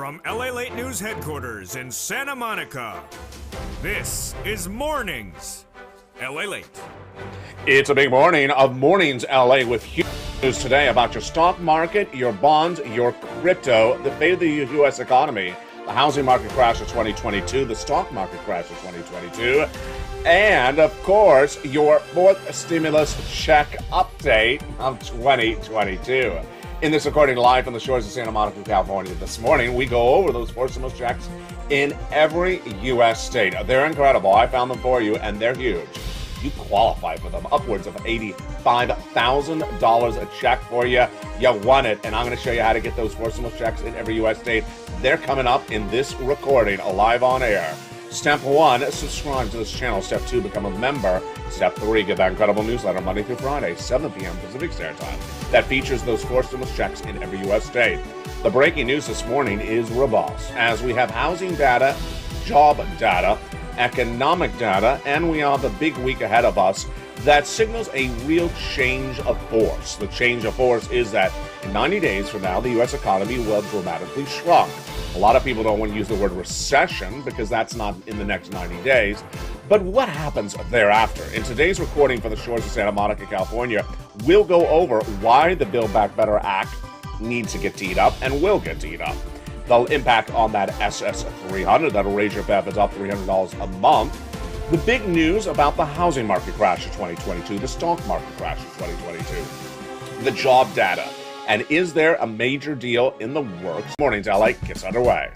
From LALATE News headquarters in Santa Monica, this is Mornings LALATE. It's a big morning of Mornings LA with huge news today about your stock market, your bonds, your crypto, the fate of the U.S. economy, the housing market crash of 2022, the stock market crash of 2022, and, of course, your fourth stimulus check update of 2022. In this recording live from the shores of Santa Monica, California this morning, we go over those four stimulus checks in every U.S. state. They're incredible. I found them for you, and they're huge. You qualify for them. Upwards of $85,000 a check for you. You won it, and I'm going to show you how to get those four stimulus checks in every U.S. state. They're coming up in this recording, live on air. Step 1, subscribe to this channel. Step 2, become a member. Step 3, get that incredible newsletter Monday through Friday, 7 p.m. Pacific Standard Time. That features those four stimulus checks in every U.S. state. The breaking news this morning is robust, as we have housing data, job data, economic data, and we have the big week ahead of us that signals a real change of force. The change of force is that in 90 days from now, the U.S. economy will dramatically shrunk. A lot of people don't want to use the word recession because that's not in the next 90 days. But what happens thereafter? In today's recording for the shores of Santa Monica, California, we'll go over why the Build Back Better Act needs to get teed up and will get teed up. The impact on that SS300 that'll raise your benefits up $300 a month. The big news about the housing market crash of 2022, the stock market crash of 2022, the job data, and is there a major deal in the works? Mornings LA gets underway.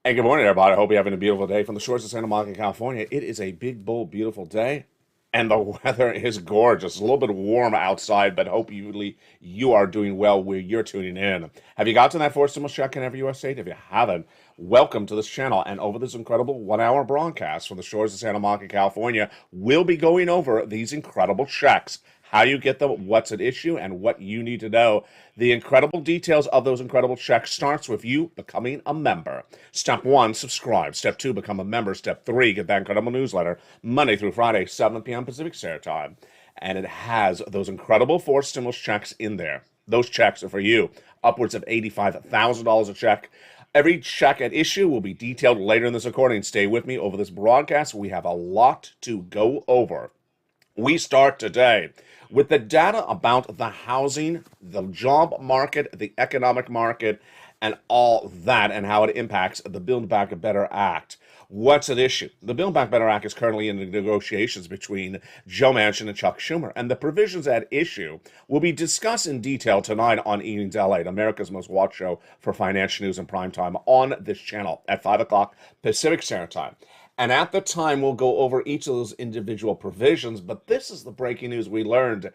Hey, good morning, everybody. I hope you're having a beautiful day from the shores of Santa Monica, California. It is a big, bold, beautiful day, and the weather is gorgeous. It's a little bit warm outside, but hopefully you are doing well where you're tuning in. Have you gotten that four stimulus check in every U.S. state? If you haven't, welcome to this channel. And over this incredible one-hour broadcast from the shores of Santa Monica, California, we'll be going over these incredible checks, how you get them, what's at issue, and what you need to know. The incredible details of those incredible checks starts with you becoming a member. Step 1, subscribe. Step 2, become a member. Step 3, get that incredible newsletter Monday through Friday, 7 p.m. Pacific Standard Time. And it has those incredible four stimulus checks in there. Those checks are for you. Upwards of $85,000 a check. Every check at issue will be detailed later in this recording. Stay with me over this broadcast. We have a lot to go over. We start today with the data about the housing, the job market, the economic market, and all that, and how it impacts the Build Back Better Act. What's at issue? The Build Back Better Act is currently in the negotiations between Joe Manchin and Chuck Schumer, and the provisions at issue will be discussed in detail tonight on Evenings LA, America's most watched show for financial news and prime time on this channel at 5 o'clock Pacific Standard Time. And at the time, we'll go over each of those individual provisions, but this is the breaking news we learned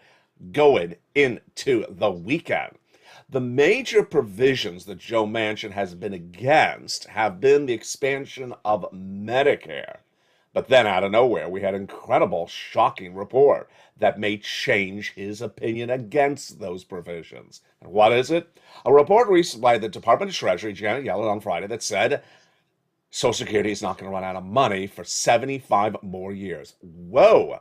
going into the weekend. The major provisions that Joe Manchin has been against have been the expansion of Medicare. But then out of nowhere, we had an incredible, shocking report that may change his opinion against those provisions. And what is it? A report released by the Department of Treasury, Janet Yellen, on Friday that said Social Security is not going to run out of money for 75 more years. Whoa,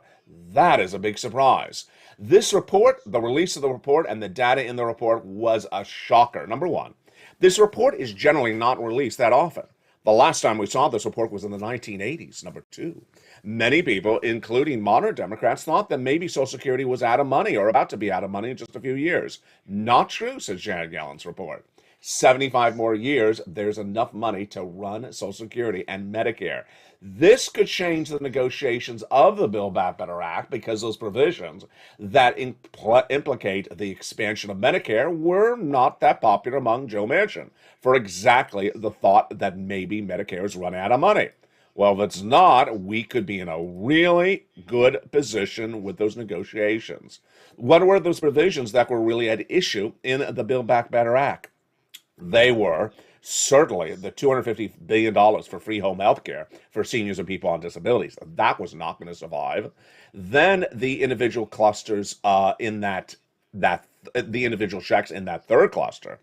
that is a big surprise. This report, the release of the report and the data in the report was a shocker. Number one, this report is generally not released that often. The last time we saw this report was in the 1980s. Number two, many people, including moderate Democrats, thought that maybe Social Security was out of money or about to be out of money in just a few years. Not true, says Janet Yellen's report. 75 more years, there's enough money to run Social Security and Medicare. This could change the negotiations of the Build Back Better Act because those provisions that implicate the expansion of Medicare were not that popular among Joe Manchin for exactly the thought that maybe Medicare is running out of money. Well, if it's not, we could be in a really good position with those negotiations. What were those provisions that were really at issue in the Build Back Better Act? They were certainly the $250 billion for free home health care for seniors and people on disabilities. That was not going to survive. Then the individual clusters in that the individual checks in that third cluster,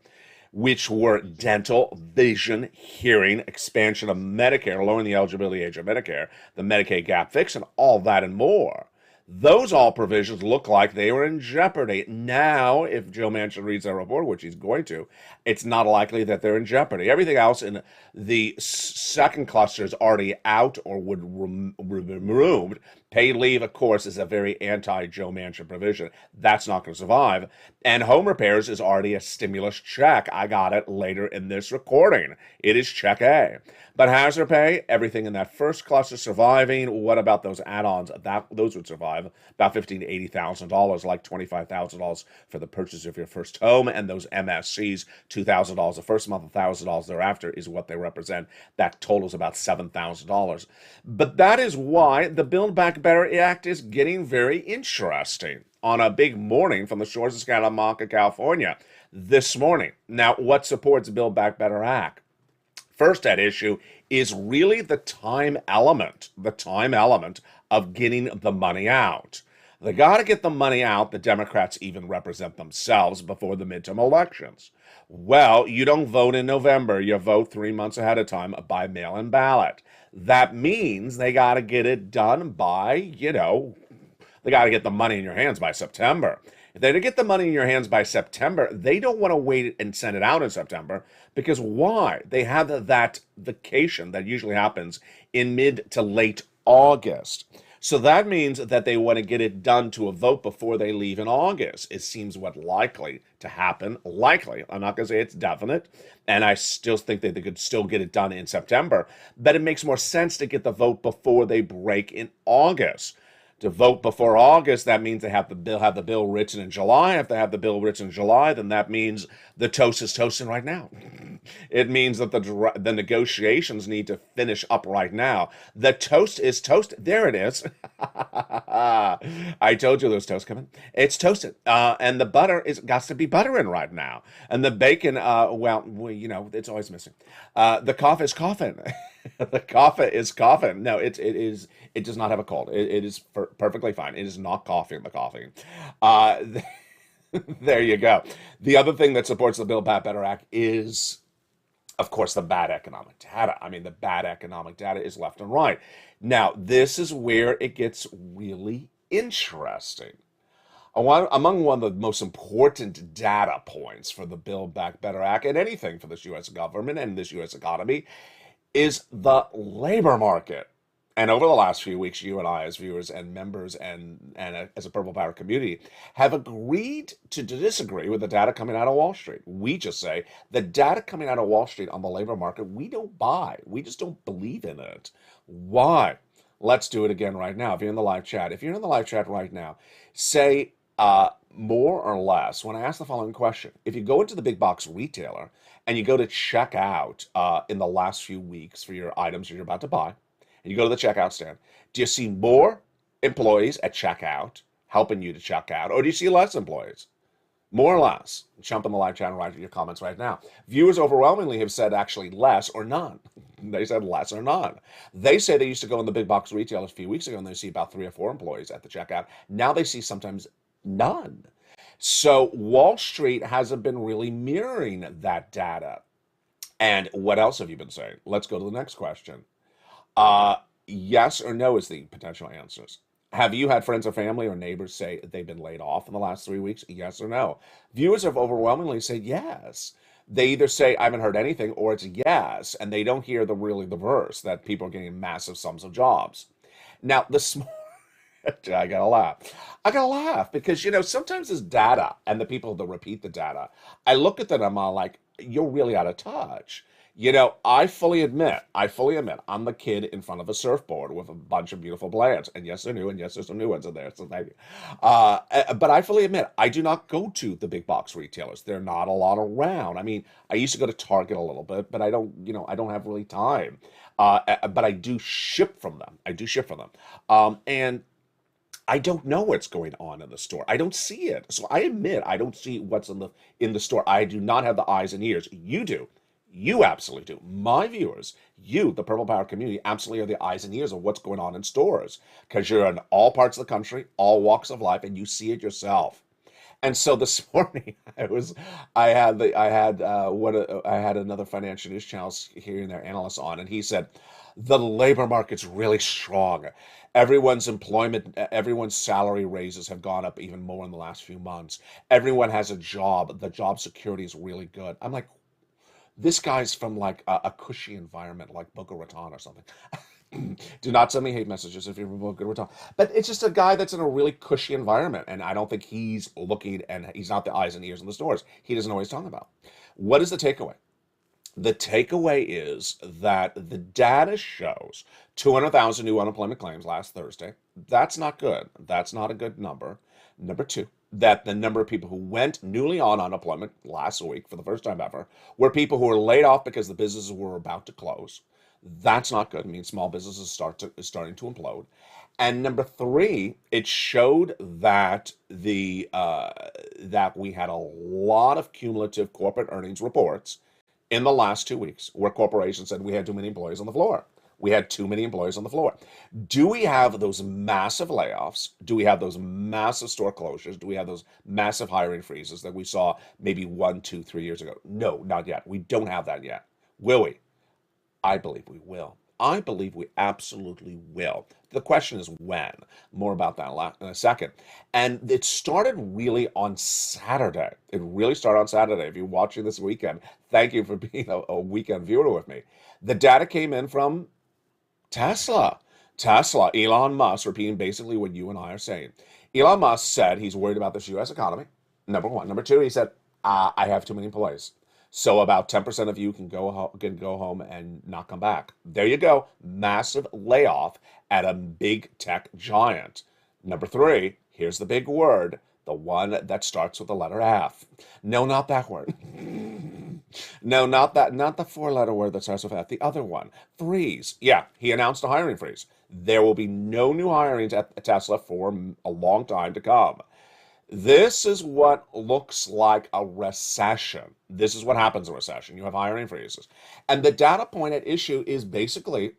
which were dental, vision, hearing, expansion of Medicare, lowering the eligibility age of Medicare, the Medicaid gap fix, and all that and more. Those all provisions look like they were in jeopardy. Now, if Joe Manchin reads that report, which he's going to, it's not likely that they're in jeopardy. Everything else in the second cluster is already out or would removed. Paid leave, of course, is a very anti-Joe Manchin provision. That's not going to survive. And home repairs is already a stimulus check. I got it later in this recording. It is check A. But hazard pay, everything in that first cluster surviving. What about those add-ons? Those would survive about $15,000 to $80,000, like $25,000 for the purchase of your first home, and those MSCs, $2,000 the first month, $1,000 thereafter is what they represent. That totals about $7,000. But that is why the Build Back Better Act is getting very interesting. On a big morning from the shores of Santa California this morning. Now, what supports Build Back Better Act? First at issue is really the time element of getting the money out. They got to get the money out. The Democrats even represent themselves before the midterm elections. Well, you don't vote in November. You vote 3 months ahead of time by mail-in ballot. That means they got to get it done by, they got to get the money in your hands by September. If they don't get the money in your hands by September, they don't want to wait and send it out in September, because why? They have that vacation that usually happens in mid to late August. So that means that they want to get it done to a vote before they leave in August. It seems what likely to happen. Likely. I'm not going to say it's definite. And I still think that they could still get it done in September. But it makes more sense to get the vote before they break in August. To vote before August, that means they have the bill written in July. If they have the bill written in July, then that means the toast is toasting right now. It means that the negotiations need to finish up right now. The toast is toasted. There it is. I told you there's toast coming. It's toasted. And the butter got to be buttering right now. And the bacon, it's always missing. The cough is coughing. The cough is coughing. No, it does not have a cold. It is perfectly fine. It is not coughing the coughing. There you go. The other thing that supports the Build Back Better Act is, of course, the bad economic data. I mean, the bad economic data is left and right. Now, this is where it gets really interesting. Among one of the most important data points for the Build Back Better Act and anything for this U.S. government and this U.S. economy is the labor market. And over the last few weeks, you and I, as viewers and members and as a Purple Power community, have agreed to disagree with the data coming out of Wall Street. We just say the data coming out of Wall Street on the labor market, we don't buy. We just don't believe in it. Why? Let's do it again right now. If you're in the live chat, right now, say more or less. When I ask the following question, if you go into the big box retailer and you go to check out in the last few weeks for your items you're about to buy, and you go to the checkout stand, do you see more employees at checkout helping you to check out, or do you see less employees? More or less? Jump in the live chat and write your comments right now. Viewers overwhelmingly have said actually less or none. They said less or none. They say they used to go in the big box retailers a few weeks ago and they see about 3 or 4 employees at the checkout. Now they see sometimes none. So Wall Street hasn't been really mirroring that data. And what else have you been saying? Let's go to the next question. Yes or no is the potential answers. Have you had friends or family or neighbors say they've been laid off in the last 3 weeks? Yes or no? Viewers have overwhelmingly said yes. They either say I haven't heard anything or it's yes, and they don't hear the verse that people are getting massive sums of jobs. Now, I gotta laugh because sometimes this data and the people that repeat the data, I look at them and I'm like, you're really out of touch. I fully admit, I'm the kid in front of a surfboard with a bunch of beautiful plants. And yes, they're new, and yes, there's some new ones in there, so thank you. But I fully admit, I do not go to the big box retailers. There are not a lot around. I mean, I used to go to Target a little bit, but I don't have really time. But I do ship from them. And I don't know what's going on in the store. I don't see it. So I admit I don't see what's in the store. I do not have the eyes and ears. You do. You absolutely do. My viewers, you, the Purple Power community, absolutely are the eyes and ears of what's going on in stores because you're in all parts of the country, all walks of life, and you see it yourself. And so this morning, I had another financial news channel hearing their analysts on, and he said the labor market's really strong. Everyone's salary raises have gone up even more in the last few months. Everyone has a job. The job security is really good. I'm like, this guy's from like a cushy environment like Boca Raton or something. Do not send me hate messages if you're from Boca Raton. But it's just a guy that's in a really cushy environment, and I don't think he's looking, and he's not the eyes and ears in the stores. He doesn't know what he's talking about. What is the takeaway? The takeaway is that the data shows 200,000 new unemployment claims last Thursday. That's not good. That's not a good number. Number two, that the number of people who went newly on unemployment last week for the first time ever were people who were laid off because the businesses were about to close. That's not good. It means small businesses starting to implode. And number three, it showed that that we had a lot of cumulative corporate earnings reports in the last 2 weeks where corporations said we had too many employees on the floor. We had too many employees on the floor. Do we have those massive layoffs? Do we have those massive store closures? Do we have those massive hiring freezes that we saw maybe 1, 2, 3 years ago? No, not yet. We don't have that yet. Will we? I believe we will. I believe we absolutely will. The question is when. More about that in a second. And it started really on Saturday. It really started on Saturday. If you're watching this weekend, thank you for being a weekend viewer with me. The data came in from Tesla. Elon Musk, repeating basically what you and I are saying. Elon Musk said he's worried about this U.S. economy, number one. Number two, he said, I have too many employees. So about 10% of you can go home and not come back. There you go. Massive layoff at a big tech giant. Number three, here's the big word, the one that starts with the letter F. No, not that word. No, not the four-letter word that starts with F. The other one, freeze. Yeah, he announced a hiring freeze. There will be no new hirings at Tesla for a long time to come. This is what looks like a recession. This is what happens in a recession. You have hiring freezes. And the data point at issue is basically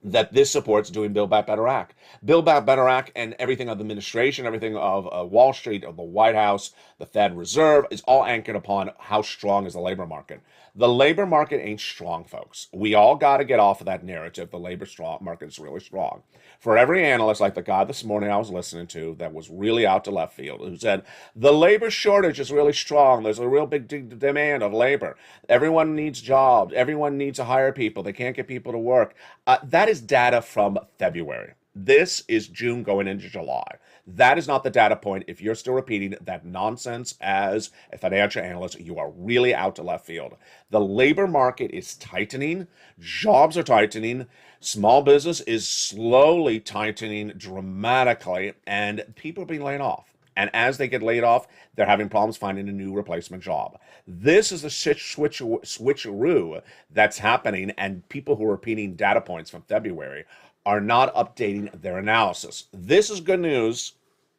that this supports doing Build Back Better Act. Build Back Better Act and everything of the administration, everything of Wall Street, of the White House, the Fed Reserve, is all anchored upon how strong is the labor market. The labor market ain't strong, folks. We all got to get off of that narrative. The labor market is really strong. For every analyst, like the guy this morning I was listening to that was really out to left field, who said, the labor shortage is really strong. There's a real big demand of labor. Everyone needs jobs. Everyone needs to hire people. They can't get people to work. That is data from February. This is June going into July. That is not the data point. If you're still repeating that nonsense as a financial analyst, you are really out to left field. The labor market is tightening. Jobs are tightening. Small business is slowly tightening dramatically, and people are being laid off. And as they get laid off, they're having problems finding a new replacement job. This is the switcheroo that's happening, and people who are repeating data points from February are not updating their analysis. This is good news,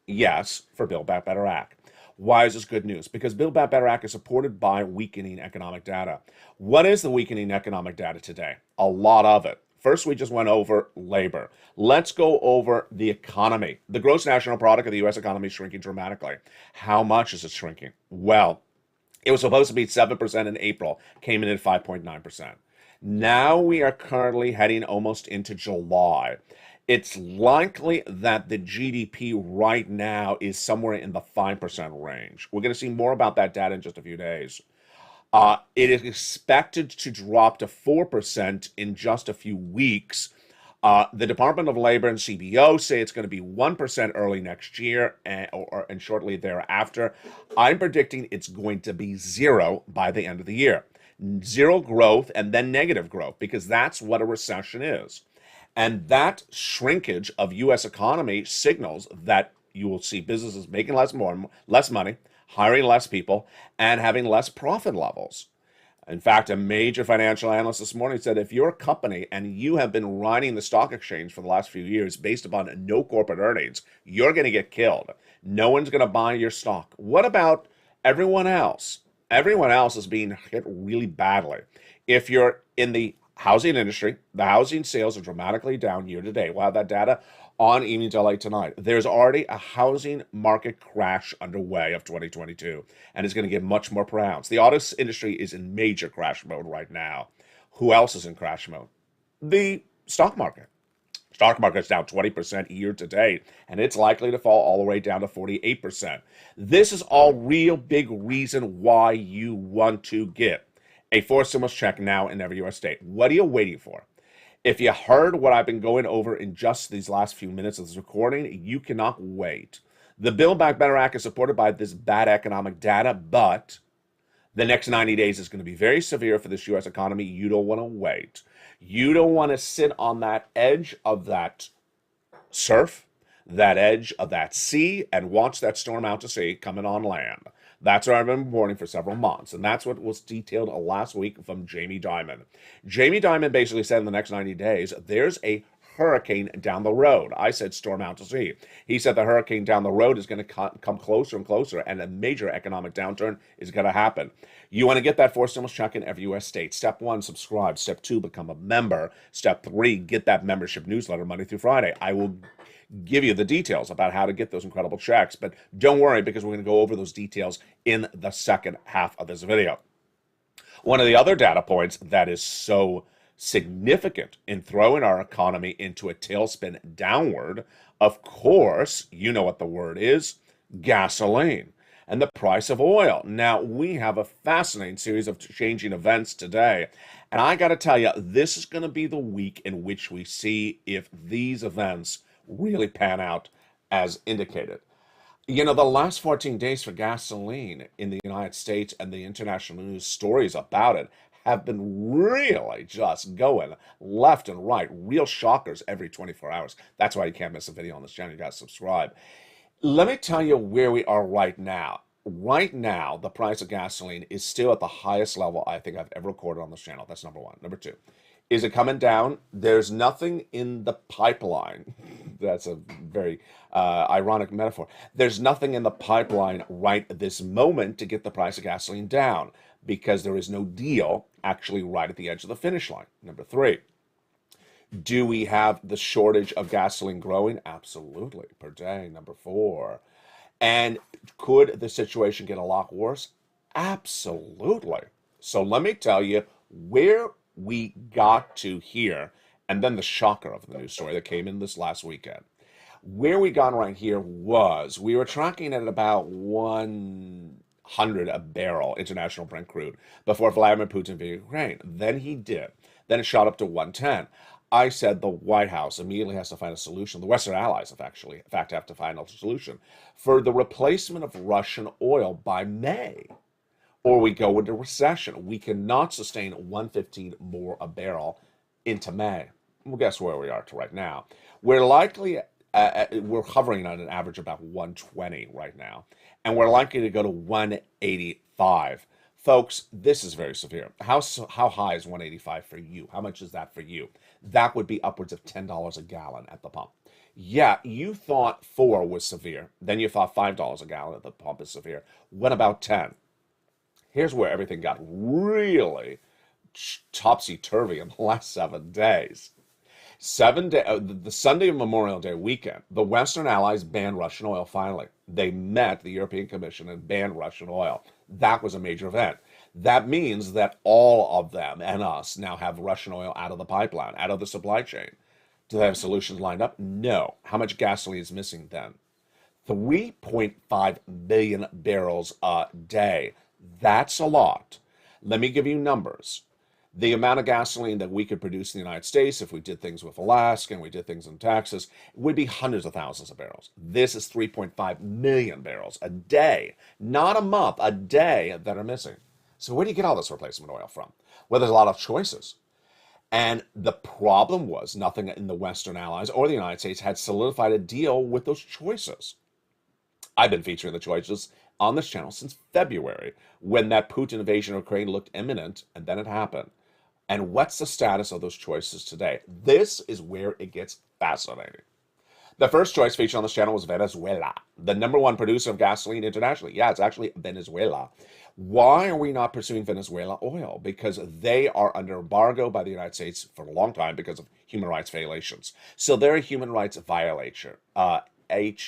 yes, for Build Back Better Act. Why is this good news? Because Build Back Better Act is supported by weakening economic data. What is the weakening economic data today? A lot of it. First, we just went over labor. Let's go over the economy. The gross national product of the U.S. economy is shrinking dramatically. How much is it shrinking? Well, it was supposed to be 7% in April, came in at 5.9%. Now we are currently heading almost into July. It's likely that the GDP right now is somewhere in the 5% range. We're going to see more about that data in just a few days. It is expected to drop to 4% in just a few weeks. The Department of Labor and CBO say it's going to be 1% early next year and shortly thereafter. I'm predicting it's going to be 0 by the end of the year. 0 growth and then negative growth, because that's what a recession is. And that shrinkage of U.S. economy signals that you will see businesses making less money, hiring less people, and having less profit levels. In fact, a major financial analyst this morning said if you're a company and you have been riding the stock exchange for the last few years based upon no corporate earnings, you're going to get killed. No one's going to buy your stock. What about everyone else? Everyone else is being hit really badly. If you're in the housing industry, the housing sales are dramatically down year to date. We'll have that data on Evening Delight tonight. There's already a housing market crash underway of 2022, and it's going to get much more pronounced. The auto industry is in major crash mode right now. Who else is in crash mode? The stock market. Stock market's down 20% year to date, and it's likely to fall all the way down to 48%. This is all real big reason why you want to get a forced stimulus check now in every U.S. state. What are you waiting for? If you heard what I've been going over in just these last few minutes of this recording, you cannot wait. The Build Back Better Act is supported by this bad economic data, but the next 90 days is going to be very severe for this U.S. economy. You don't want to wait. You don't want to sit on that edge of that surf, that edge of that sea, and watch that storm out to sea coming on land. That's what I've been warning for several months, and that's what was detailed last week from Jamie Dimon. Jamie Dimon basically said in the next 90 days, there's a hurricane down the road. I said storm out to sea. He said the hurricane down the road is going to come closer and closer, and a major economic downturn is going to happen. You want to get that forced stimulus check in every U.S. state. Step 1, subscribe. Step 2, become a member. Step 3, get that membership newsletter Monday through Friday. I will give you the details about how to get those incredible checks, but don't worry because we're going to go over those details in the second half of this video. One of the other data points that is so significant in throwing our economy into a tailspin downward, of course, you know what the word is, gasoline and the price of oil. Now, we have a fascinating series of changing events today, and I got to tell you, this is going to be the week in which we see if these events really pan out as indicated. You know, the last 14 days for gasoline in the United States and the international news stories about it have been really just going left and right. Real shockers every 24 hours. That's why you can't miss a video on this channel. You got to subscribe. Let me tell you where we are right now. Right now, the price of gasoline is still at the highest level I think I've ever recorded on this channel. That's number one. Number two, is it coming down? There's nothing in the pipeline. That's a very ironic metaphor. There's nothing in the pipeline right at this moment to get the price of gasoline down because there is no deal actually right at the edge of the finish line. Number three, do we have the shortage of gasoline growing? Absolutely, per day. Number four, and could the situation get a lot worse? Absolutely. So let me tell you where we got to here, and then the shocker of the news story that came in this last weekend. Where we got right here was we were tracking at about 100 a barrel international Brent crude before Vladimir Putin invaded Ukraine. Then he did. Then it shot up to 110. I said the White House immediately has to find a solution. The Western allies have actually, in fact, have to find a solution for the replacement of Russian oil by May, or we go into recession. We cannot sustain 115 more a barrel into May. Well, guess where we are to right now? We're likely, we're hovering on an average about 120 right now, and we're likely to go to 185. Folks, this is very severe. How high is 185 for you? How much is that for you? That would be upwards of $10 a gallon at the pump. Yeah, you thought 4 was severe. Then you thought $5 a gallon at the pump is severe. What about 10? Here's where everything got really topsy-turvy in the last 7 days. The Sunday of Memorial Day weekend, the Western allies banned Russian oil finally. They met the European Commission and banned Russian oil. That was a major event. That means that all of them and us now have Russian oil out of the pipeline, out of the supply chain. Do they have solutions lined up? No. How much gasoline is missing then? 3.5 billion barrels a day. That's a lot. Let me give you numbers. The amount of gasoline that we could produce in the United States, if we did things with Alaska and we did things in Texas, would be hundreds of thousands of barrels. This is 3.5 million barrels a day, not a month, a day that are missing. So where do you get all this replacement oil from? Well, there's a lot of choices. And the problem was nothing in the Western allies or the United States had solidified a deal with those choices. I've been featuring the choices on this channel since February when that Putin invasion of Ukraine looked imminent, and then it happened. And what's the status of those choices today? This is where it gets fascinating. The first choice featured on this channel was Venezuela, the #1 producer of gasoline internationally. Yeah, it's actually Venezuela. Why are we not pursuing Venezuela oil? Because they are under embargo by the United States for a long time because of human rights violations. So they're a human rights violator.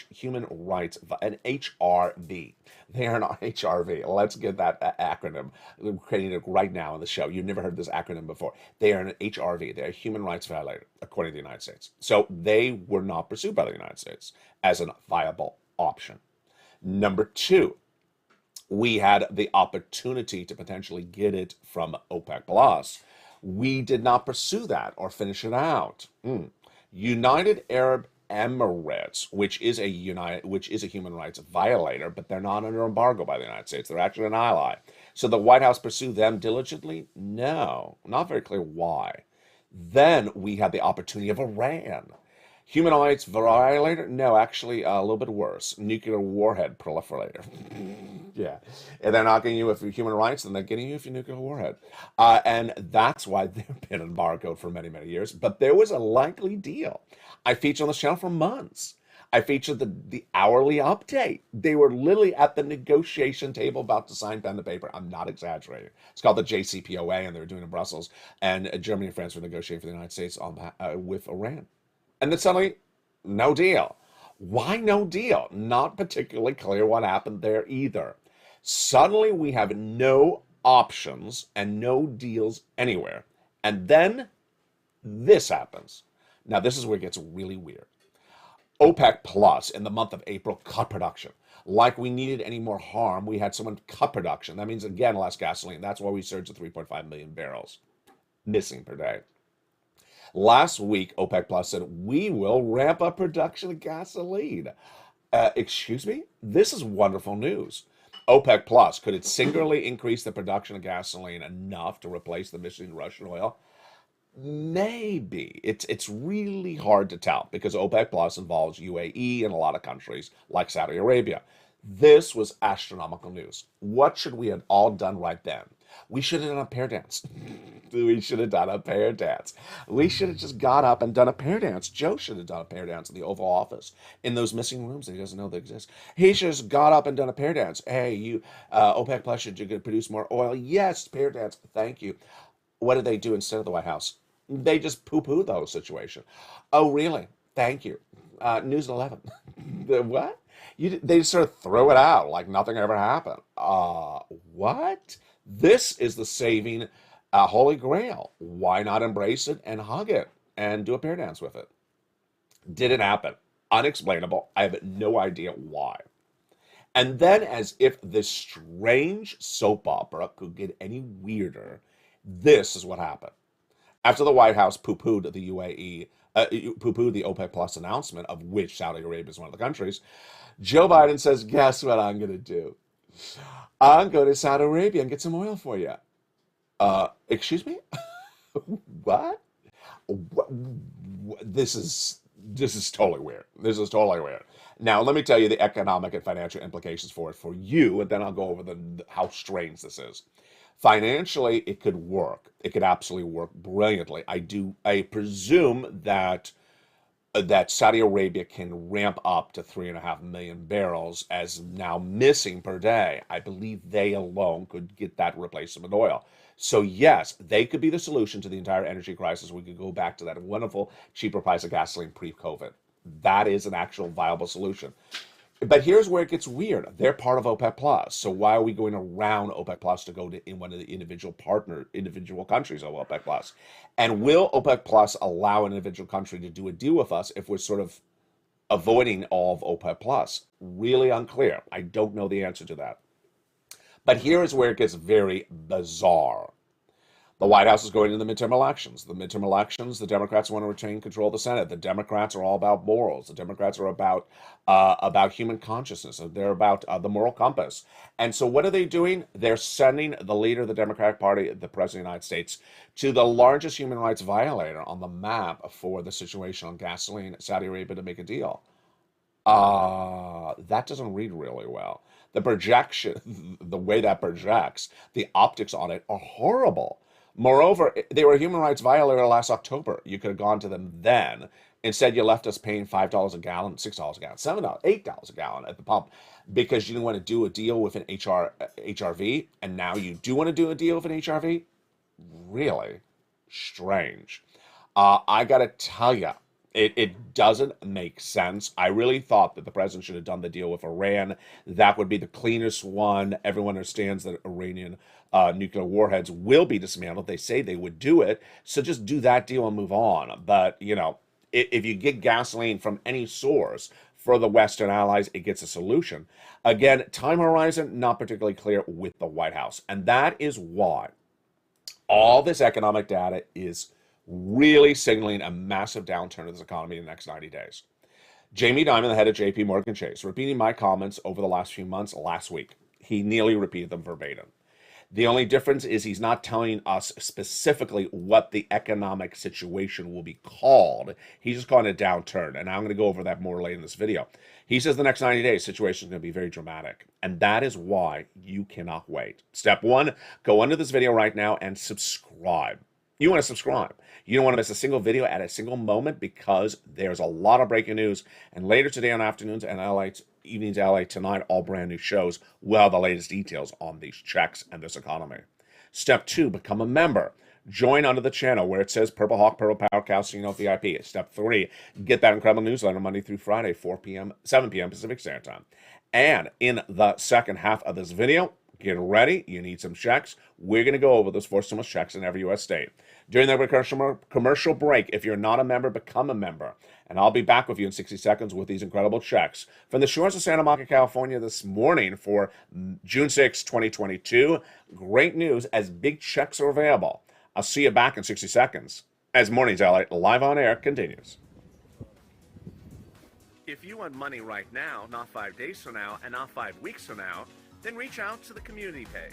Human rights, an HRV. They are an HRV. Let's get that acronym. We're creating it right now on the show. You've never heard this acronym before. They are an HRV. They're a human rights violator, according to the United States. So they were not pursued by the United States as a viable option. #2, we had the opportunity to potentially get it from OPEC Plus. We did not pursue that or finish it out. United Arab Emirates, which is a human rights violator, but they're not under embargo by the United States. They're actually an ally. So the White House pursued them diligently? No, not very clear why. Then we had the opportunity of Iran. Human rights violator? No, actually a little bit worse. Nuclear warhead proliferator. Yeah. And they're not getting you for human rights, then they're getting you for nuclear warhead. And that's why they've been embargoed for many, many years. But there was a likely deal. I featured on this channel for months. I featured the hourly update. They were literally at the negotiation table about to sign pen to paper. I'm not exaggerating. It's called the JCPOA, and they were doing it in Brussels. And Germany and France were negotiating for the United States with Iran. And then suddenly, no deal. Why no deal? Not particularly clear what happened there either. Suddenly we have no options and no deals anywhere. And then this happens. Now this is where it gets really weird. OPEC Plus in the month of April cut production. Like we needed any more harm, we had someone cut production. That means, again, less gasoline. That's why we surged to 3.5 million barrels missing per day. Last week, OPEC Plus said, we will ramp up production of gasoline. Excuse me? This is wonderful news. OPEC Plus, could it singularly increase the production of gasoline enough to replace the missing Russian oil? Maybe. It's really hard to tell because OPEC Plus involves UAE and a lot of countries like Saudi Arabia. This was astronomical news. What should we have all done right then? We should have done a pair dance. We should have done a pair dance. We should have just got up and done a pair dance. Joe should have done a pair dance in the Oval Office in those missing rooms that he doesn't know they exist. He should have just got up and done a pair dance. Hey, you, OPEC Plus, should you produce more oil? Yes, pair dance. Thank you. What did they do instead of the White House? They just poo-poo the whole situation. Oh, really? Thank you. News at 11. The what? They just sort of throw it out like nothing ever happened. What? This is the saving holy grail. Why not embrace it and hug it and do a pair dance with it? Did it happen? Unexplainable. I have no idea why. And then, as if this strange soap opera could get any weirder, this is what happened. After the White House poo-pooed the UAE, poo-pooed the OPEC Plus announcement, of which Saudi Arabia is one of the countries, Joe Biden says, guess what I'm going to do? I'm going to Saudi Arabia and get some oil for you. Excuse me? What? This is totally weird. This is totally weird. Now, let me tell you the economic and financial implications for it for you, and then I'll go over how strange this is. Financially, it could work. It could absolutely work brilliantly. I presume that Saudi Arabia can ramp up to 3.5 million barrels as now missing per day. I believe they alone could get that replacement oil. So yes, they could be the solution to the entire energy crisis. We could go back to that wonderful cheaper price of gasoline pre-COVID. That is an actual viable solution. But here's where it gets weird. They're part of OPEC Plus. So why are we going around OPEC Plus to go to in one of the individual countries of OPEC Plus? And will OPEC Plus allow an individual country to do a deal with us if we're sort of avoiding all of OPEC Plus? Really unclear. I don't know the answer to that. But here is where it gets very bizarre. The White House is going into the midterm elections. The midterm elections, the Democrats want to retain control of the Senate. The Democrats are all about morals. The Democrats are about human consciousness. They're about the moral compass. And so what are they doing? They're sending the leader of the Democratic Party, the President of the United States, to the largest human rights violator on the map for the situation on gasoline, Saudi Arabia, to make a deal. That doesn't read really well. The projection, the way that projects, the optics on it are horrible. Moreover, they were a human rights violator last October. You could have gone to them then. Instead, you left us paying $5 a gallon, $6 a gallon, $7, $8 a gallon at the pump because you didn't want to do a deal with an HRV, and now you do want to do a deal with an HRV? Really strange. I gotta tell you, it doesn't make sense. I really thought that the president should have done the deal with Iran. That would be the cleanest one. Everyone understands that Iranian nuclear warheads will be dismantled. They say they would do it. So just do that deal and move on. But, you know, if you get gasoline from any source for the Western allies, it gets a solution. Again, time horizon, not particularly clear with the White House. And that is why all this economic data is really signaling a massive downturn of this economy in the next 90 days. Jamie Dimon, the head of JP Morgan Chase, repeating my comments over the last few months last week. He nearly repeated them verbatim. The only difference is he's not telling us specifically what the economic situation will be called. He's just calling it a downturn, and I'm going to go over that more later in this video. He says the next 90 days, situation is going to be very dramatic, and that is why you cannot wait. Step one, go under this video right now and subscribe. You want to subscribe. You don't want to miss a single video at a single moment because there's a lot of breaking news. And later today on afternoons and evenings LA tonight, all brand new shows will have the latest details on these checks and this economy. Step two, become a member. Join under the channel where it says Purple Hawk, Purple Power Cow, so you know VIP. Step three, get that incredible newsletter Monday through Friday, 4 p.m., 7 p.m. Pacific Standard Time. And in the second half of this video, get ready. You need some checks. We're going to go over those 4 stimulus checks in every U.S. state. During the commercial break, if you're not a member, become a member. And I'll be back with you in 60 seconds with these incredible checks. From the shores of Santa Monica, California this morning for June 6, 2022, great news as big checks are available. I'll see you back in 60 seconds as Mornings LA Live on Air continues. If you want money right now, not 5 days from now, and not 5 weeks from now, then reach out to the community page.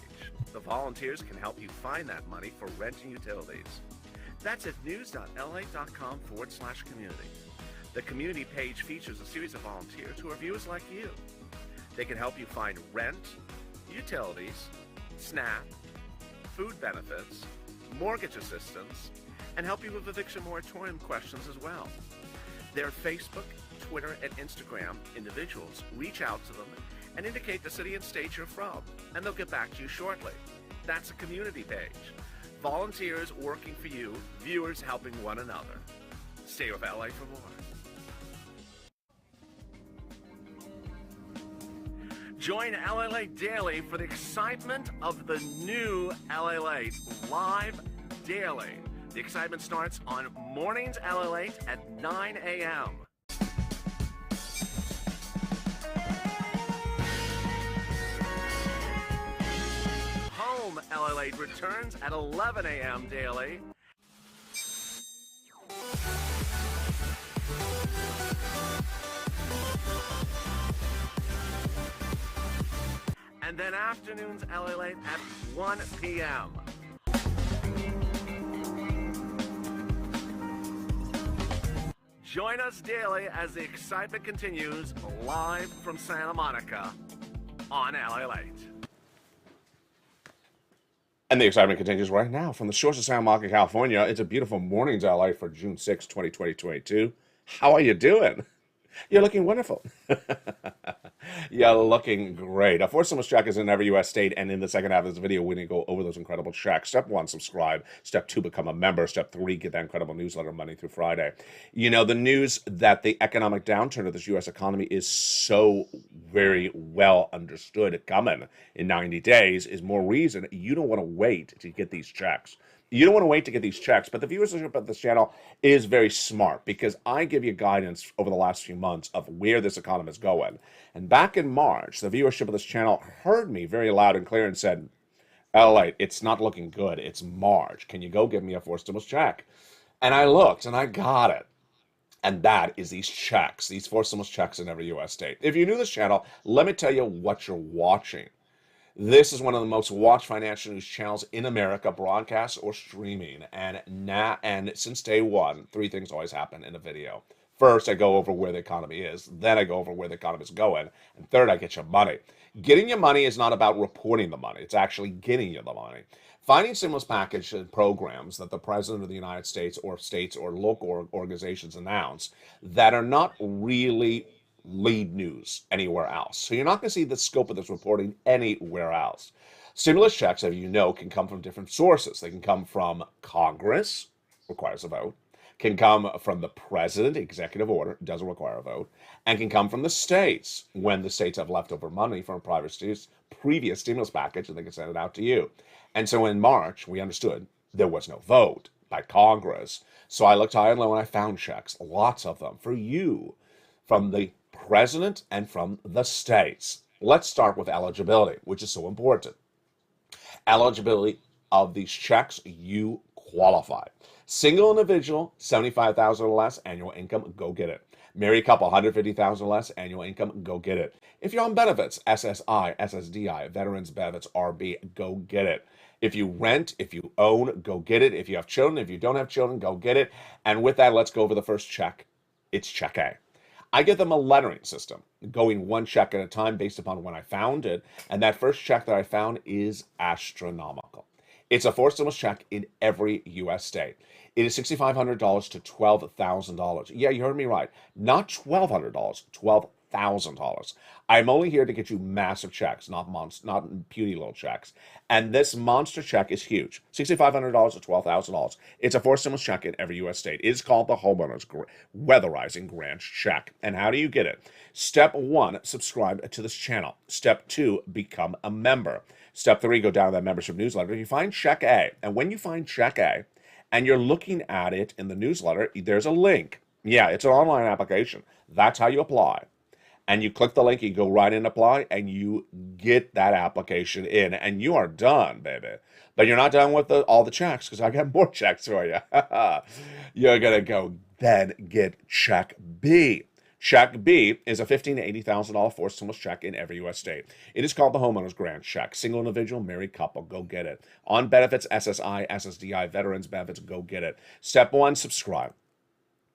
The volunteers can help you find that money for rent and utilities. That's at news.la.com/community. The community page features a series of volunteers who are viewers like you. They can help you find rent, utilities, SNAP, food benefits, mortgage assistance, and help you with eviction moratorium questions as well. Their Facebook, Twitter, and Instagram individuals reach out to them and indicate the city and state you're from, and they'll get back to you shortly. That's a community page. Volunteers working for you, viewers helping one another. Stay with LA for more. Join LALATE Daily for the excitement of the new LALATE live daily. The excitement starts on Mornings LALATE at 9 a.m. Home LALATE returns at 11 a.m. daily. And then afternoons LALATE at 1 p.m. Join us daily as the excitement continues live from Santa Monica on LALATE. And the excitement continues right now from the shores of Santa Monica, California. It's a beautiful Mornings LA for June 6, 2022. How are you doing? You're looking wonderful. You're looking great. A 4 stimulus check is in every U.S. state, and in the second half of this video, we're going to go over those incredible checks. Step 1, subscribe. Step 2, become a member. Step 3, get that incredible newsletter Monday through Friday. You know, the news that the economic downturn of this U.S. economy is so very well understood coming in 90 days is more reason you don't want to wait to get these checks. You don't want to wait to get these checks, but the viewership of this channel is very smart because I give you guidance over the last few months of where this economy is going. And back in March, the viewership of this channel heard me very loud and clear and said, LA, it's not looking good. It's March. Can you go give me a 4 stimulus check? And I looked and I got it. And that is these checks, these 4 stimulus checks in every U.S. state. If you're new to this channel, let me tell you what you're watching. This is one of the most watched financial news channels in America, broadcast or streaming. And since day one, 3 things always happen in a video. First, I go over where the economy is. Then I go over where the economy is going. And third, I get your money. Getting your money is not about reporting the money. It's actually getting you the money. Finding stimulus package and programs that the President of the United States or local organizations announce that are not really lead news anywhere else. So you're not going to see the scope of this reporting anywhere else. Stimulus checks, as you know, can come from different sources. They can come from Congress, requires a vote, can come from the president, executive order, doesn't require a vote, and can come from the states when the states have leftover money from a previous stimulus package and they can send it out to you. And so in March, we understood there was no vote by Congress. So I looked high and low and I found checks, lots of them, for you, from the president and from the states. Let's start with eligibility, which is so important. Eligibility of these checks, you qualify. Single individual, 75,000 or less annual income, go get it. Married couple, 150,000 or less annual income, go get it. If you're on benefits, SSI, SSDI, veterans benefits, RB, go get it. If you rent, if you own, go get it. If you have children, if you don't have children, go get it. And with that, let's go over the first check. It's check A. I give them a lettering system, going one check at a time based upon when I found it. And that first check that I found is astronomical. It's a forced stimulus check in every U.S. state. It is $6,500 to $12,000. Yeah, you heard me right. Not $1,200, $12,000. I'm only here to get you massive checks, not puny little checks. And this monster check is huge. $6,500 to $12,000. It's a forced stimulus check in every U.S. state. It is called the Homeowners Weatherizing Grant Check. And how do you get it? Step 1, subscribe to this channel. Step 2, become a member. Step 3, go down to that membership newsletter. You find check A. And when you find check A, and you're looking at it in the newsletter, there's a link. Yeah, it's an online application. That's how you apply. And you click the link, you go right in, apply, and you get that application in, and you are done, baby. But you're not done with all the checks, because I got more checks for you. You're going to go then get check B. Check B is a $15,000 to $80,000 forced stimulus check in every U.S. state. It is called the Homeowners Grant Check. Single individual, married couple, go get it. On benefits, SSI, SSDI, veterans benefits, go get it. Step 1, subscribe.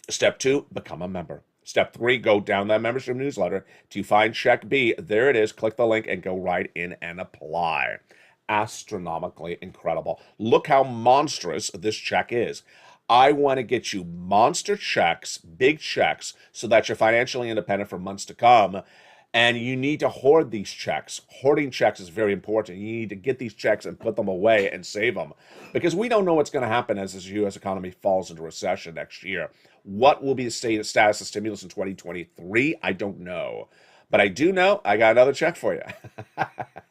Step 2, become a member. Step 3, go down that membership newsletter to find check B. There it is. Click the link and go right in and apply. Astronomically incredible. Look how monstrous this check is. I want to get you monster checks, big checks, so that you're financially independent for months to come. And you need to hoard these checks. Hoarding checks is very important. You need to get these checks and put them away and save them. Because we don't know what's going to happen as this U.S. economy falls into recession next year. What will be the status of stimulus in 2023? I don't know. But I do know I got another check for you.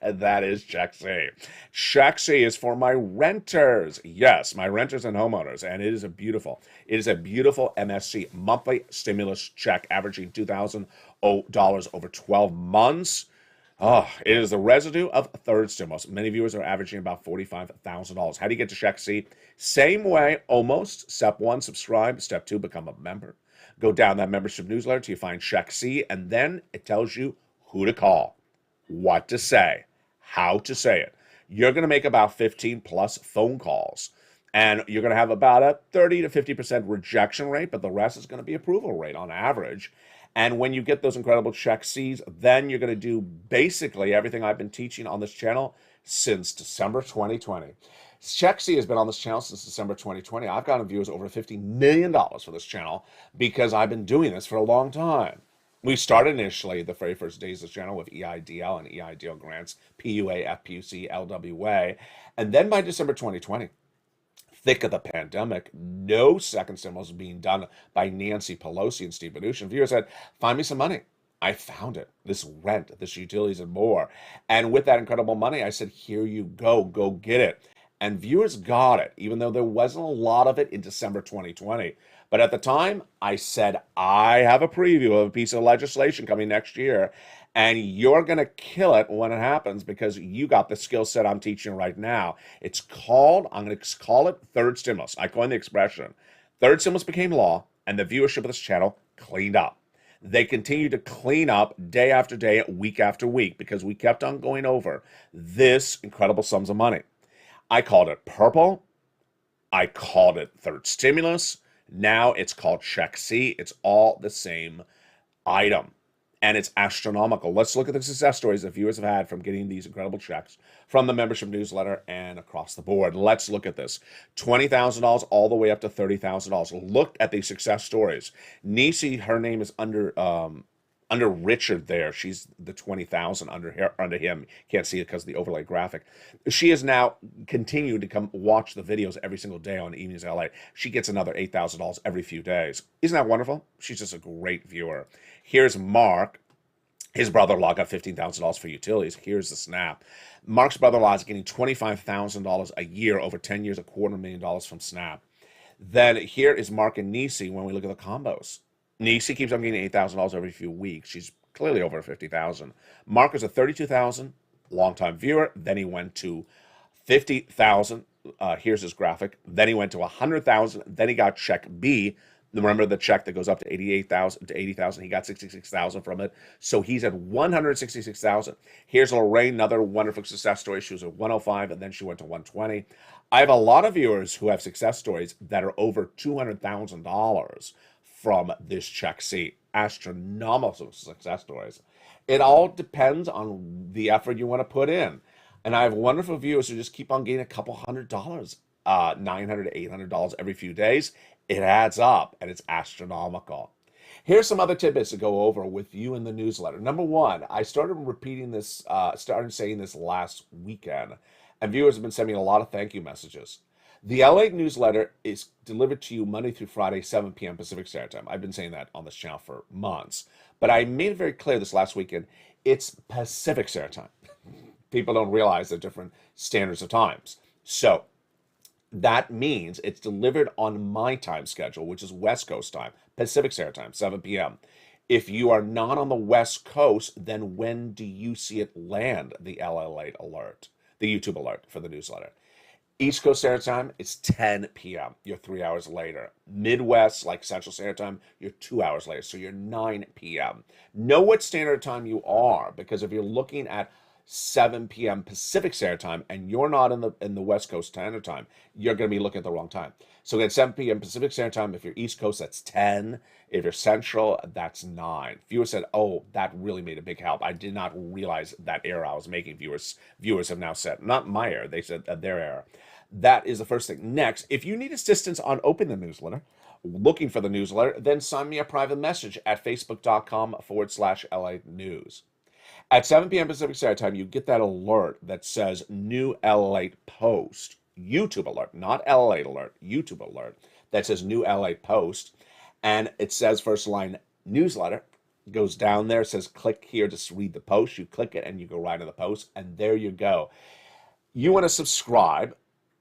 And that is check C. Check C is for my renters. Yes, my renters and homeowners. And it is a beautiful MSC monthly stimulus check averaging $2,000 over 12 months. Oh, it is the residue of third stimulus. Many viewers are averaging about $45,000. How do you get to check C? Same way, almost. Step 1, subscribe. Step 2, become a member. Go down that membership newsletter till you find check C, and then it tells you who to call, what to say, how to say it. You're going to make about 15 plus phone calls, and you're going to have about a 30 to 50% rejection rate, but the rest is going to be approval rate on average. And when you get those incredible check C's, then you're going to do basically everything I've been teaching on this channel since December 2020. Check C has been on this channel since December 2020. I've gotten viewers over $50 million for this channel because I've been doing this for a long time. We started initially the very first days of this channel with EIDL and EIDL grants, PUA, FPUC, LWA. And then by December 2020, thick of the pandemic, no second stimulus was being done by Nancy Pelosi and Steve Mnuchin. Viewers said, find me some money. I found it, this rent, this utilities and more. And with that incredible money, I said, here you go, go get it. And viewers got it, even though there wasn't a lot of it in December 2020. But at the time, I said, I have a preview of a piece of legislation coming next year, and you're going to kill it when it happens because you got the skill set I'm teaching right now. It's called, I'm going to call it third stimulus. I coined the expression. Third stimulus became law, and the viewership of this channel cleaned up. They continue to clean up day after day, week after week, because we kept on going over this incredible sums of money. I called it purple. I called it third stimulus. Now it's called Check C. It's all the same item, and it's astronomical. Let's look at the success stories that viewers have had from getting these incredible checks from the membership newsletter and across the board. Let's look at this. $20,000 all the way up to $30,000. Look at these success stories. Nisi, her name is under Richard there. She's the 20,000 under him. Can't see it because of the overlay graphic. She has now continued to come watch the videos every single day on Evenings LA. She gets another $8,000 every few days. Isn't that wonderful? She's just a great viewer. Here's Mark. His brother-in-law got $15,000 for utilities. Here's the snap. Mark's brother-in-law is getting $25,000 a year over 10 years, $250,000 from Snap. Then here is Mark and Nisi when we look at the combos. Nisi keeps on getting $8,000 every few weeks. She's clearly over 50,000. Mark is a 32,000 longtime viewer. Then he went to 50,000. Here's his graphic. Then he went to 100,000. Then he got check B. Remember the check that goes up to 88,000 to 80,000. He got 66,000 from it. So he's at 166,000. Here's Lorraine, another wonderful success story. She was at 105 and then she went to 120. I have a lot of viewers who have success stories that are over $200,000 from this check C. Astronomical success stories. It all depends on the effort you want to put in. And I have wonderful viewers who just keep on getting a couple $100, $900 to $800 every few days. It adds up and it's astronomical. Here's some other tidbits to go over with you in the newsletter. Number one, I started repeating this, started saying this last weekend, and viewers have been sending me a lot of thank you messages. The LALATE newsletter is delivered to you Monday through Friday, 7 p.m. Pacific Standard Time. I've been saying that on this channel for months, but I made it very clear this last weekend, it's Pacific Standard Time. People don't realize the different standards of times. So that means it's delivered on my time schedule, which is West Coast time, Pacific Standard Time, 7 p.m. If you are not on the West Coast, then when do you see it land, the LALATE alert, the YouTube alert for the newsletter? East Coast Standard Time, it's 10 p.m. You're 3 hours later. Midwest, like Central Standard Time, you're 2 hours later. So you're 9 p.m. Know what standard time you are, because if you're looking at 7 p.m. Pacific Standard Time and you're not in the West Coast Standard Time, you're going to be looking at the wrong time. So again, 7 p.m. Pacific Standard Time. If you're East Coast, that's 10. If you're Central, that's 9. Viewers said, "Oh, that really made a big help. I did not realize that error I was making." Viewers have now said, not my error. They said their error. That is the first thing. Next, if you need assistance on opening the newsletter, looking for the newsletter, then send me a private message at facebook.com/LALATE news. At 7 p.m. Pacific Standard Time, you get that alert that says new LALATE post. YouTube alert, not LALATE alert, YouTube alert that says new LALATE post. And it says first line newsletter. Goes down there, says click here to read the post. You click it and you go right to the post. And there you go. You want to subscribe.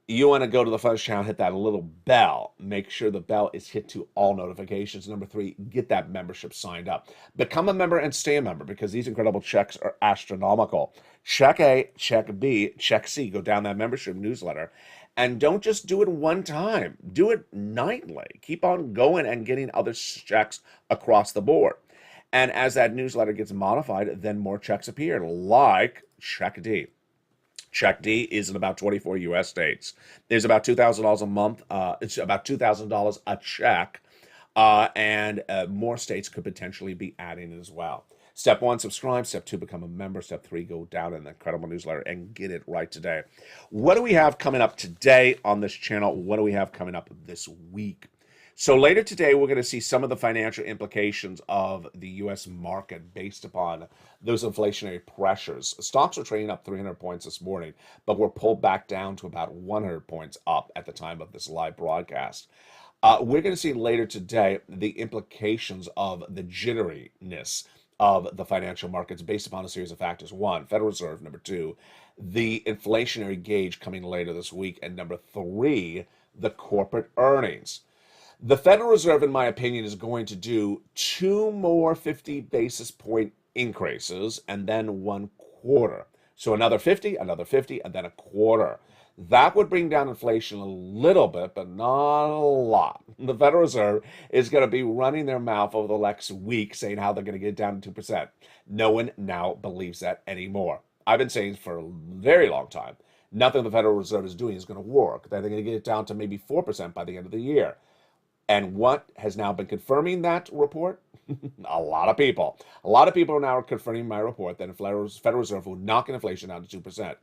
You want to go to the first channel, hit that little bell. Make sure the bell is hit to all notifications. Number 3, get that membership signed up. Become a member and stay a member, because these incredible checks are astronomical. Check A, check B, check C. Go down that membership newsletter. And don't just do it one time. Do it nightly. Keep on going and getting other checks across the board. And as that newsletter gets modified, then more checks appear, like check D. Check D is in about 24 U.S. states. There's about $2,000 a month. It's about $2,000 a check, and more states could potentially be adding it as well. Step 1, subscribe. Step 2, become a member. Step 3, go down in the incredible newsletter and get it right today. What do we have coming up today on this channel? What do we have coming up this week? So later today, we're going to see some of the financial implications of the U.S. market based upon those inflationary pressures. Stocks are trading up 300 points this morning, but we're pulled back down to about 100 points up at the time of this live broadcast. We're going to see later today the implications of the jitteriness of the financial markets based upon a series of factors. 1, Federal Reserve. Number 2, the inflationary gauge coming later this week. And number 3, the corporate earnings. The Federal Reserve, in my opinion, is going to do 2 more 50 basis point increases and then 1 quarter. So another 50, and then a quarter. That would bring down inflation a little bit, but not a lot. The Federal Reserve is going to be running their mouth over the next week saying how they're going to get it down to 2%. No one now believes that anymore. I've been saying for a very long time, nothing the Federal Reserve is doing is going to work. They're going to get it down to maybe 4% by the end of the year. And what has now been confirming that report? A lot of people. A lot of people are now confirming my report that the Federal Reserve will knock inflation down to 2%.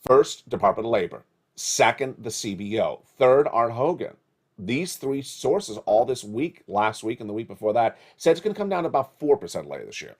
First, Department of Labor. Second, the CBO. Third, Art Hogan. These three sources all this week, last week and the week before that, said it's going to come down to about 4% later this year.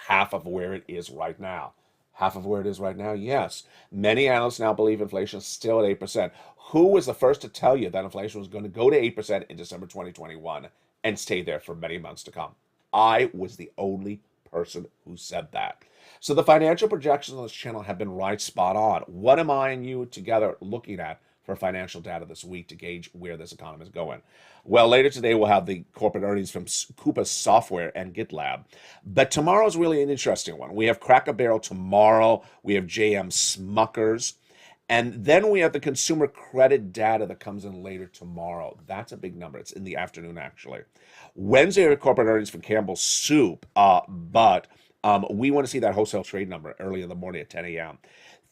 Half of where it is right now. Half of where it is right now, yes. Many analysts now believe inflation is still at 8%. Who was the first to tell you that inflation was going to go to 8% in December 2021 and stay there for many months to come? I was the only person who said that. So the financial projections on this channel have been right spot on. What am I and you together looking at for financial data this week to gauge where this economy is going? Well, later today we'll have the corporate earnings from Coupa Software and GitLab. But tomorrow is really an interesting one. We have Cracker Barrel tomorrow. We have JM Smuckers. And then we have the consumer credit data that comes in later tomorrow. That's a big number. It's in the afternoon, actually. Wednesday, we have corporate earnings from Campbell's Soup. But we want to see that wholesale trade number early in the morning at 10 a.m.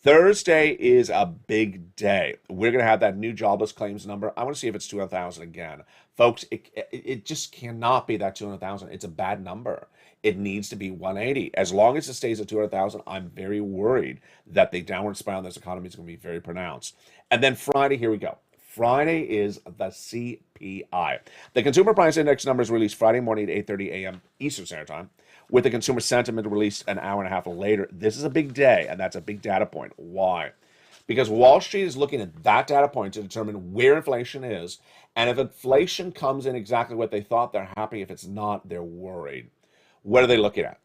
Thursday is a big day. We're going to have that new jobless claims number. I want to see if it's 200,000 again. Folks, it just cannot be that 200,000. It's a bad number. It needs to be 180. As long as it stays at 200,000, I'm very worried that the downward spiral in this economy is going to be very pronounced. And then Friday, here we go. Friday is the CPI. The Consumer Price Index number is released Friday morning at 8:30 a.m. Eastern Standard Time, with the consumer sentiment released an hour and a half later. This is a big day, and that's a big data point. Why? Because Wall Street is looking at that data point to determine where inflation is, and if inflation comes in exactly what they thought, they're happy. If it's not, they're worried. What are they looking at?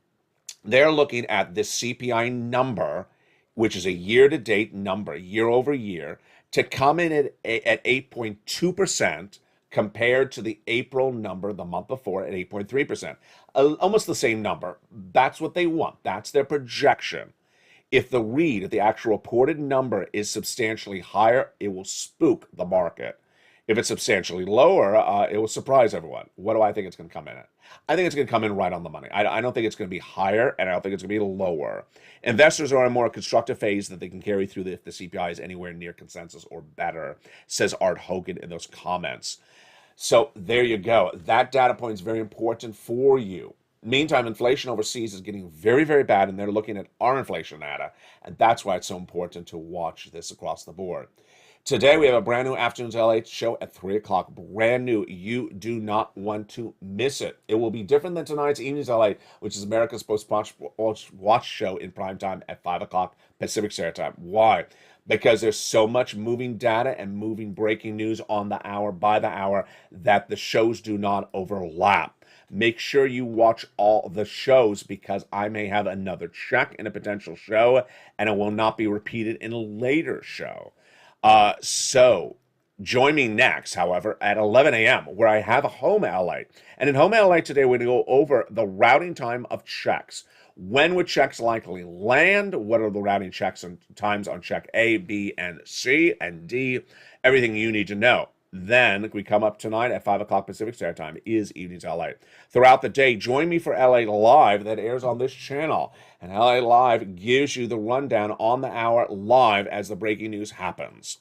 They're looking at this CPI number, which is a year-to-date number, year over year, to come in at 8.2% compared to the April number the month before at 8.3%. Almost the same number. That's what they want. That's their projection. If the actual reported number is substantially higher, it will spook the market. If it's substantially lower, it will surprise everyone. What do I think it's going to come in at? I think it's going to come in right on the money. I don't think it's going to be higher, and I don't think it's going to be lower. Investors are in a more constructive phase that they can carry through if the CPI is anywhere near consensus or better, says Art Hogan in those comments. So there you go. That data point is very important for you. Meantime, inflation overseas is getting very, very bad, and they're looking at our inflation data, and that's why it's so important to watch this across the board. Today, we have a brand new Afternoons LATE show at 3 o'clock. Brand new. You do not want to miss it. It will be different than tonight's Evenings LATE, which is America's most watched show in prime time at 5 o'clock Pacific Standard Time. Why? Because there's so much moving data and moving breaking news on the hour by the hour that the shows do not overlap. Make sure you watch all the shows, because I may have another check in a potential show, and it will not be repeated in a later show. So join me next, however, at 11 a.m., where I have a Home LA. And in Home LA today, we're going to go over the routing time of checks. When would checks likely land? What are the routing checks and times on check A, B, and C, and D? Everything you need to know. Then we come up tonight at 5 o'clock Pacific Standard Time is Evenings LA. Throughout the day, join me for LA Live that airs on this channel. And LA Live gives you the rundown on the hour live as the breaking news happens.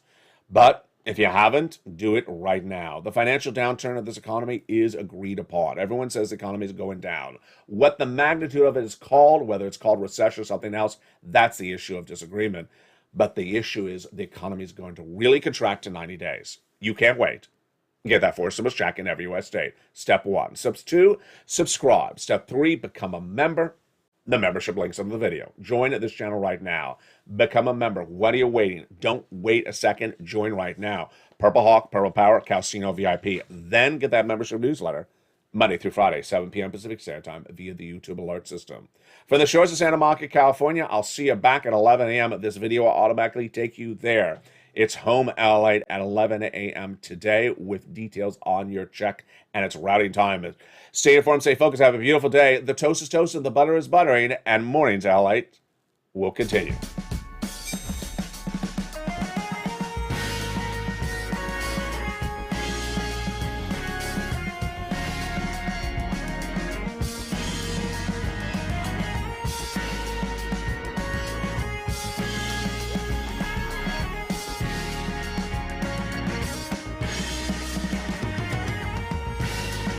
But if you haven't, do it right now. The financial downturn of this economy is agreed upon. Everyone says the economy is going down. What the magnitude of it is called, whether it's called recession or something else, that's the issue of disagreement. But the issue is the economy is going to really contract in 90 days. You can't wait. Get that first stimulus check in every U.S. state. Step 1. Step 2, subscribe. Step 3, become a member. The membership link's under the video. Join this channel right now. Become a member. What are you waiting? Don't wait a second. Join right now. Purple Hawk, Purple Power, Calcino VIP. Then get that membership newsletter Monday through Friday, 7 p.m. Pacific Standard Time via the YouTube alert system. For the shores of Santa Monica, California, I'll see you back at 11 a.m. This video will automatically take you there. It's Home LATE at 11 a.m. today with details on your check and its routing time. Stay informed, stay focused, have a beautiful day. The toast is toasted, the butter is buttering, and mornings LATE will continue.